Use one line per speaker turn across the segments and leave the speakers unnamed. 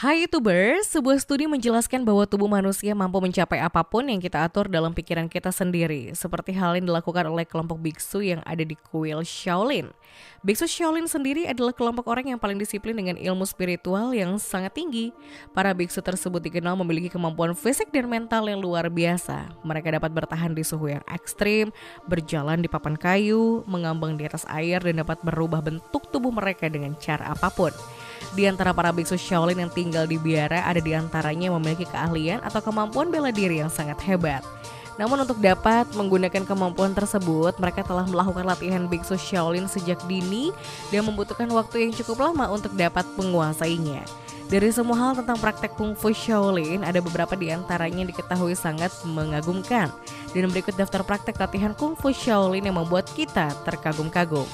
Hai YouTubers, sebuah studi menjelaskan bahwa tubuh manusia mampu mencapai apapun yang kita atur dalam pikiran kita sendiri, seperti hal yang dilakukan oleh kelompok biksu yang ada di kuil Shaolin. Biksu Shaolin sendiri adalah kelompok orang yang paling disiplin dengan ilmu spiritual yang sangat tinggi. Para biksu tersebut dikenal memiliki kemampuan fisik dan mental yang luar biasa. Mereka dapat bertahan di suhu yang ekstrim, berjalan di papan kayu, mengambang di atas air, dan dapat merubah bentuk tubuh mereka dengan cara apapun. Di antara para biksu Shaolin yang tinggal di biara, ada di antaranya yang memiliki keahlian atau kemampuan bela diri yang sangat hebat. Namun untuk dapat menggunakan kemampuan tersebut, mereka telah melakukan latihan biksu Shaolin sejak dini dan membutuhkan waktu yang cukup lama untuk dapat menguasainya. Dari semua hal tentang praktek kungfu Shaolin, ada beberapa di antaranya yang diketahui sangat mengagumkan. Dan berikut daftar praktek latihan kungfu Shaolin yang membuat kita terkagum-kagum.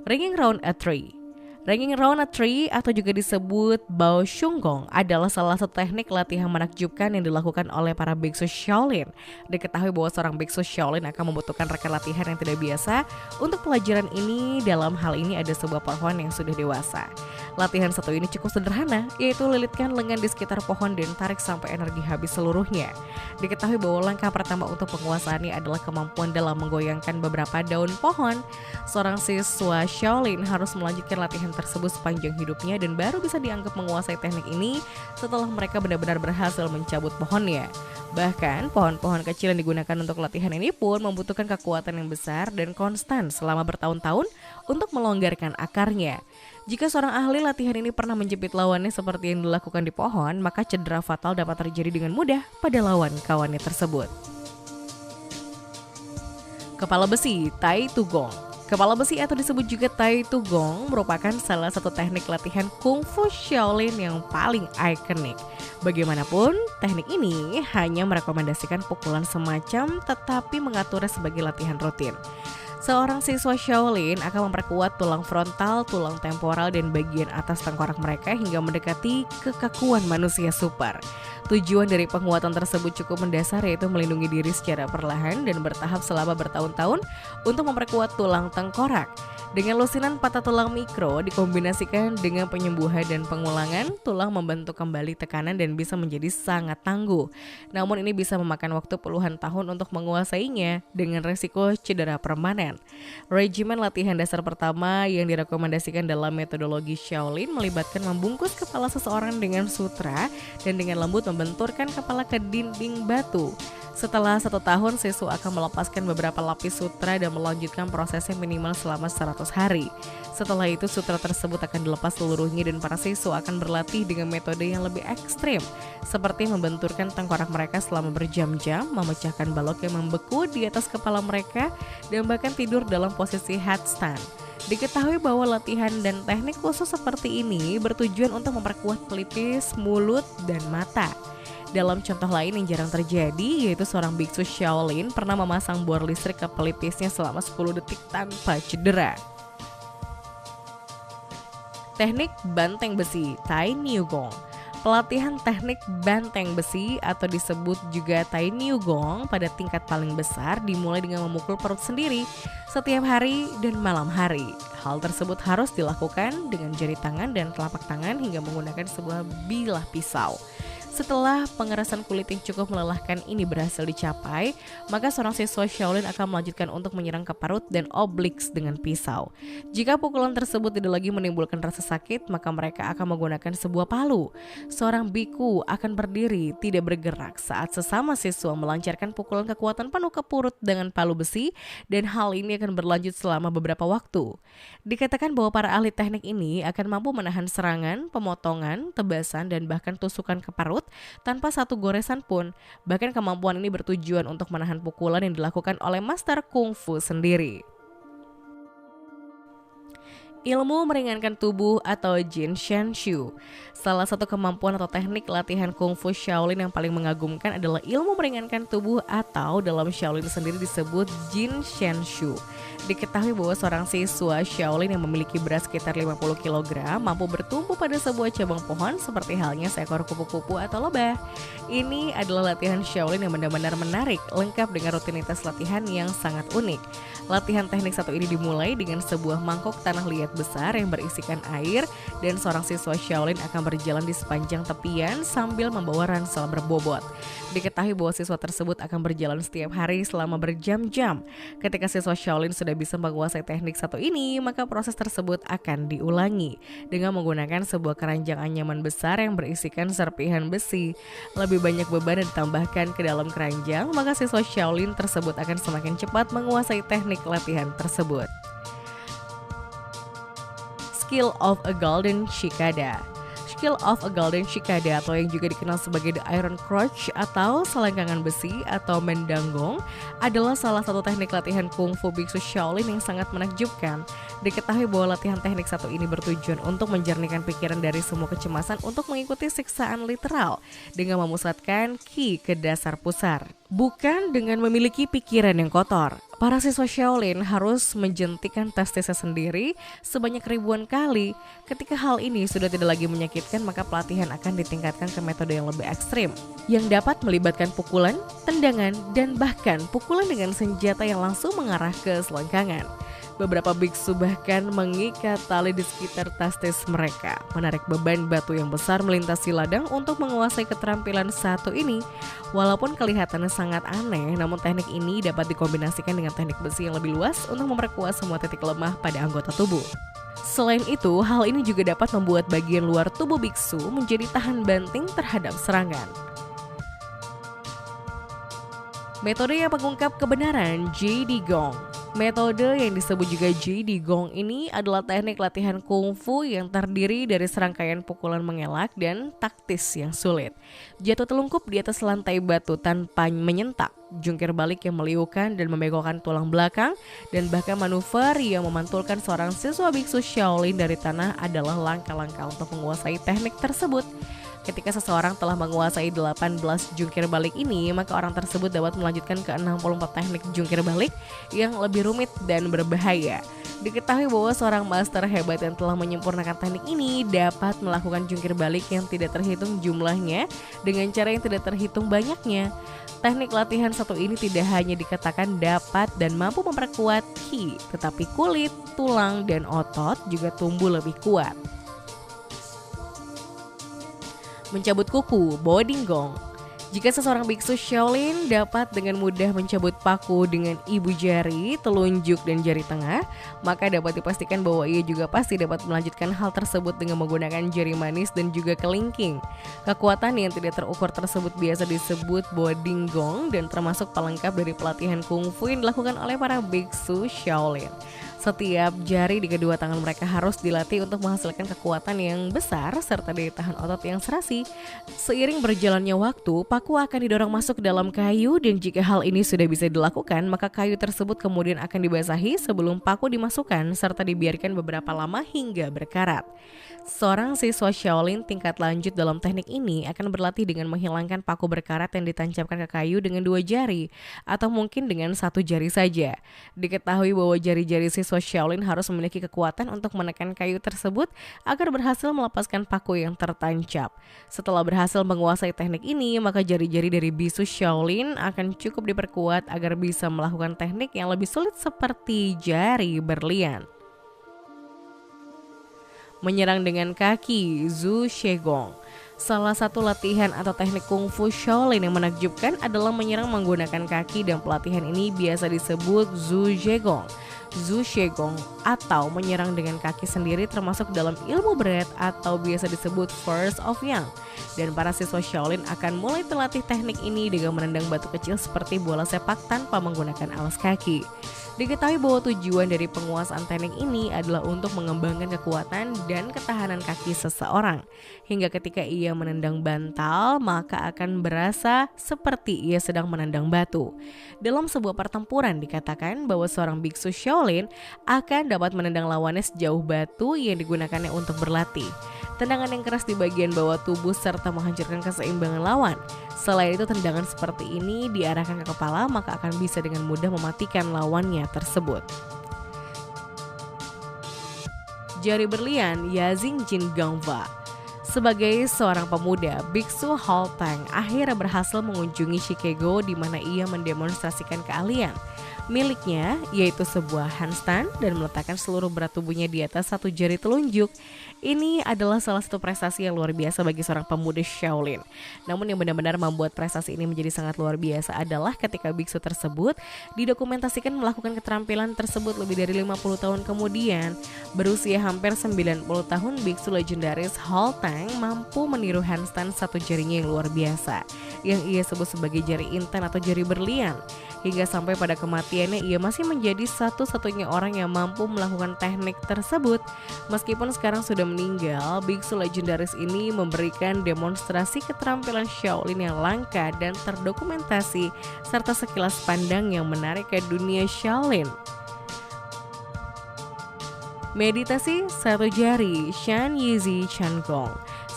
Ringing round a tree. Ringing round a tree atau juga disebut Bao Shung Gong adalah salah satu teknik latihan menakjubkan yang dilakukan oleh para biksu Shaolin. Diketahui bahwa seorang biksu Shaolin akan membutuhkan rekan latihan yang tidak biasa. Untuk pelajaran ini, dalam hal ini ada sebuah pohon yang sudah dewasa. Latihan satu ini cukup sederhana, yaitu lilitkan lengan di sekitar pohon dan tarik sampai energi habis seluruhnya. Diketahui bahwa langkah pertama untuk penguasaannya adalah kemampuan dalam menggoyangkan beberapa daun pohon. Seorang siswa Shaolin harus melanjutkan latihan tersebut sepanjang hidupnya dan baru bisa dianggap menguasai teknik ini setelah mereka benar-benar berhasil mencabut pohonnya. Bahkan pohon-pohon kecil yang digunakan untuk latihan ini pun membutuhkan kekuatan yang besar dan konstan selama bertahun-tahun untuk melonggarkan akarnya. Jika seorang ahli latihan ini pernah menjepit lawannya seperti yang dilakukan di pohon, maka cedera fatal dapat terjadi dengan mudah pada lawan kawannya tersebut. Kepala besi Tai Tu Gong. Kepala besi atau disebut juga Tai Tu Gong merupakan salah satu teknik latihan kungfu Shaolin yang paling ikonik. Bagaimanapun, teknik ini hanya merekomendasikan pukulan semacam tetapi mengaturnya sebagai latihan rutin. Seorang siswa Shaolin akan memperkuat tulang frontal, tulang temporal, dan bagian atas tengkorak mereka hingga mendekati kekakuan manusia super. Tujuan dari penguatan tersebut cukup mendasar, yaitu melindungi diri secara perlahan dan bertahap selama bertahun-tahun untuk memperkuat tulang tengkorak. Dengan lusinan patah tulang mikro dikombinasikan dengan penyembuhan dan pengulangan, tulang membentuk kembali tekanan dan bisa menjadi sangat tangguh. Namun ini bisa memakan waktu puluhan tahun untuk menguasainya dengan resiko cedera permanen. Regimen latihan dasar pertama yang direkomendasikan dalam metodologi Shaolin melibatkan membungkus kepala seseorang dengan sutra dan dengan lembut membenturkan kepala ke dinding batu. Setelah 1 tahun, siswa akan melepaskan beberapa lapis sutra dan melanjutkan prosesnya minimal selama 100 hari. Setelah itu, sutra tersebut akan dilepas seluruhnya dan para siswa akan berlatih dengan metode yang lebih ekstrim, seperti membenturkan tengkorak mereka selama berjam-jam, memecahkan balok yang membeku di atas kepala mereka, dan bahkan tidur dalam posisi headstand. Diketahui bahwa latihan dan teknik khusus seperti ini bertujuan untuk memperkuat pelipis, mulut, dan mata. Dalam contoh lain yang jarang terjadi, yaitu seorang biksu Shaolin pernah memasang bor listrik ke pelipisnya selama 10 detik tanpa cedera. Teknik banteng besi Tai Niu Gong. Pelatihan teknik banteng besi atau disebut juga Tai Niu Gong pada tingkat paling besar dimulai dengan memukul perut sendiri setiap hari dan malam hari. Hal tersebut harus dilakukan dengan jari tangan dan telapak tangan hingga menggunakan sebuah bilah pisau. Setelah pengerasan kulit yang cukup melelahkan ini berhasil dicapai, maka seorang siswa Shaolin akan melanjutkan untuk menyerang ke perut dan obliks dengan pisau. Jika pukulan tersebut tidak lagi menimbulkan rasa sakit, maka mereka akan menggunakan sebuah palu. Seorang biku akan berdiri, tidak bergerak saat sesama siswa melancarkan pukulan kekuatan penuh ke perut dengan palu besi, dan hal ini akan berlanjut selama beberapa waktu. Dikatakan bahwa para ahli teknik ini akan mampu menahan serangan, pemotongan, tebasan, dan bahkan tusukan ke perut tanpa satu goresan pun. Bahkan kemampuan ini bertujuan untuk menahan pukulan yang dilakukan oleh master kungfu sendiri. Ilmu meringankan tubuh atau Jin Shan Shu. Salah satu kemampuan atau teknik latihan kungfu Shaolin yang paling mengagumkan adalah ilmu meringankan tubuh atau dalam Shaolin sendiri disebut Jin Shan Shu. Diketahui bahwa seorang siswa Shaolin yang memiliki berat sekitar 50 kg mampu bertumbuh pada sebuah cabang pohon seperti halnya seekor kupu-kupu atau lebah. Ini adalah latihan Shaolin yang benar-benar menarik, lengkap dengan rutinitas latihan yang sangat unik. Latihan teknik satu ini dimulai dengan sebuah mangkok tanah liat besar yang berisikan air dan seorang siswa Shaolin akan berjalan di sepanjang tepian sambil membawa ransel berbobot. Diketahui bahwa siswa tersebut akan berjalan setiap hari selama berjam-jam. Ketika siswa Shaolin sudah bisa menguasai teknik satu ini, maka proses tersebut akan diulangi dengan menggunakan sebuah keranjang anyaman besar yang berisikan serpihan besi. Lebih banyak beban yang ditambahkan ke dalam keranjang, maka siswa Shaolin tersebut akan semakin cepat menguasai teknik latihan tersebut. Skill of a Golden Shikada. Skill of a Golden Shikada atau yang juga dikenal sebagai the Iron Crutch atau selangkangan besi atau mendanggong adalah salah satu teknik latihan kungfu biksu Shaolin yang sangat menakjubkan. Diketahui bahwa latihan teknik satu ini bertujuan untuk menjernihkan pikiran dari semua kecemasan untuk mengikuti siksaan literal dengan memusatkan ki ke dasar pusar, bukan dengan memiliki pikiran yang kotor. Para siswa Shaolin harus menjentikan testisnya sendiri sebanyak ribuan kali. Ketika hal ini sudah tidak lagi menyakitkan, maka pelatihan akan ditingkatkan ke metode yang lebih ekstrim, yang dapat melibatkan pukulan, tendangan, dan bahkan pukulan dengan senjata yang langsung mengarah ke selangkangan. Beberapa biksu bahkan mengikat tali di sekitar testis mereka, menarik beban batu yang besar melintasi ladang untuk menguasai keterampilan satu ini. Walaupun kelihatannya sangat aneh, namun teknik ini dapat dikombinasikan dengan teknik besi yang lebih luas untuk memperkuat semua titik lemah pada anggota tubuh. Selain itu, hal ini juga dapat membuat bagian luar tubuh biksu menjadi tahan banting terhadap serangan. Metode yang mengungkap kebenaran JD Gong. Metode yang disebut juga JD Gong ini adalah teknik latihan kungfu yang terdiri dari serangkaian pukulan mengelak dan taktis yang sulit. Jatuh telungkup di atas lantai batu tanpa menyentak, jungkir balik yang meliukan dan membengkokkan tulang belakang, dan bahkan manuver yang memantulkan seorang siswa biksu Shaolin dari tanah adalah langkah-langkah untuk menguasai teknik tersebut. Ketika seseorang telah menguasai 18 jungkir balik ini, maka orang tersebut dapat melanjutkan ke 64 teknik jungkir balik yang lebih rumit dan berbahaya. Diketahui bahwa seorang master hebat yang telah menyempurnakan teknik ini dapat melakukan jungkir balik yang tidak terhitung jumlahnya dengan cara yang tidak terhitung banyaknya. Teknik latihan satu ini tidak hanya dikatakan dapat dan mampu memperkuat ki, tetapi kulit, tulang, dan otot juga tumbuh lebih kuat. Mencabut kuku, body gong. Jika seseorang biksu Shaolin dapat dengan mudah mencabut paku dengan ibu jari, telunjuk, dan jari tengah, maka dapat dipastikan bahwa ia juga pasti dapat melanjutkan hal tersebut dengan menggunakan jari manis dan juga kelingking. Kekuatan yang tidak terukur tersebut biasa disebut body gong dan termasuk pelengkap dari pelatihan kungfu yang dilakukan oleh para biksu Shaolin. Setiap jari di kedua tangan mereka harus dilatih untuk menghasilkan kekuatan yang besar serta daya tahan otot yang serasi. Seiring berjalannya waktu, paku akan didorong masuk dalam kayu dan jika hal ini sudah bisa dilakukan, maka kayu tersebut kemudian akan dibasahi sebelum paku dimasukkan serta dibiarkan beberapa lama hingga berkarat. Seorang siswa Shaolin tingkat lanjut dalam teknik ini akan berlatih dengan menghilangkan paku berkarat yang ditancapkan ke kayu dengan 2 jari atau mungkin dengan 1 jari saja. Diketahui bahwa jari-jari siswa Shaolin harus memiliki kekuatan untuk menekan kayu tersebut agar berhasil melepaskan paku yang tertancap. Setelah berhasil menguasai teknik ini, maka jari-jari dari bisu Shaolin akan cukup diperkuat agar bisa melakukan teknik yang lebih sulit seperti jari berlian. Menyerang dengan kaki, Zhu Shegong. Salah satu latihan atau teknik kungfu Shaolin yang menakjubkan adalah menyerang menggunakan kaki dan pelatihan ini biasa disebut Zhu Shegong. Zhu Shegong atau menyerang dengan kaki sendiri termasuk dalam ilmu berat atau biasa disebut First of Yang. Dan para siswa Shaolin akan mulai terlatih teknik ini dengan menendang batu kecil seperti bola sepak tanpa menggunakan alas kaki. Diketahui bahwa tujuan dari penguasaan teknik ini adalah untuk mengembangkan kekuatan dan ketahanan kaki seseorang. Hingga ketika ia menendang bantal, maka akan berasa seperti ia sedang menendang batu. Dalam sebuah pertempuran dikatakan bahwa seorang biksu Shaolin akan dapat menendang lawannya sejauh batu yang digunakannya untuk berlatih. Tendangan yang keras di bagian bawah tubuh serta menghancurkan keseimbangan lawan. Selain itu, tendangan seperti ini diarahkan ke kepala maka akan bisa dengan mudah mematikan lawannya tersebut. Jari berlian Yazing Jin Gangva. Sebagai seorang pemuda, Biksu Haltang akhirnya berhasil mengunjungi Chicago di mana ia mendemonstrasikan keahlian. miliknya, yaitu sebuah handstand dan meletakkan seluruh berat tubuhnya di atas satu jari telunjuk. Ini adalah salah satu prestasi yang luar biasa bagi seorang pemuda Shaolin. Namun yang benar-benar membuat prestasi ini menjadi sangat luar biasa adalah ketika biksu tersebut didokumentasikan melakukan keterampilan tersebut lebih dari 50 tahun kemudian. Berusia hampir 90 tahun, biksu legendaris Hall Tang mampu meniru handstand satu jarinya yang luar biasa, yang ia sebut sebagai jari intan atau jari berlian. Hingga sampai pada kematiannya ia masih menjadi satu-satunya orang yang mampu melakukan teknik tersebut. Meskipun sekarang sudah meninggal, biksu legendaris ini memberikan demonstrasi keterampilan Shaolin yang langka dan terdokumentasi serta sekilas pandang yang menarik ke dunia Shaolin. Meditasi satu jari Shan Yizi Chan Gong.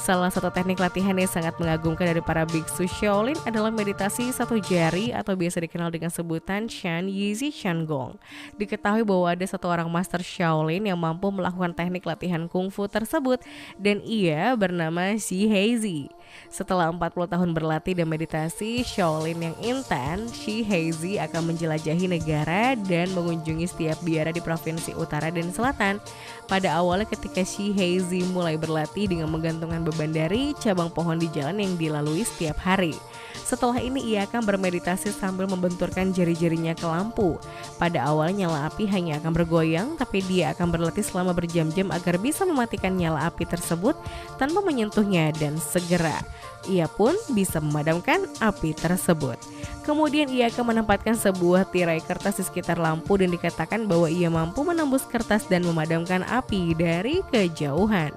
Salah satu teknik latihan yang sangat mengagumkan dari para biksu Shaolin adalah meditasi satu jari atau biasa dikenal dengan sebutan Shan Yizi Chan Gong. Diketahui bahwa ada satu orang master Shaolin yang mampu melakukan teknik latihan kungfu tersebut dan ia bernama Shi Heizi. Setelah 40 tahun berlatih dan meditasi Shaolin yang intens, Shi Heizi akan menjelajahi negara dan mengunjungi setiap biara di provinsi utara dan selatan. Pada awalnya ketika Shi Heizi mulai berlatih dengan menggantungkan beban dari cabang pohon di jalan yang dilalui setiap hari. Setelah ini ia akan bermeditasi sambil membenturkan jari-jarinya ke lampu. Pada awalnya nyala api hanya akan bergoyang, tapi dia akan berlatih selama berjam-jam agar bisa mematikan nyala api tersebut tanpa menyentuhnya dan segera ia pun bisa memadamkan api tersebut. Kemudian ia akan menempatkan sebuah tirai kertas di sekitar lampu dan dikatakan bahwa ia mampu menembus kertas dan memadamkan api dari kejauhan.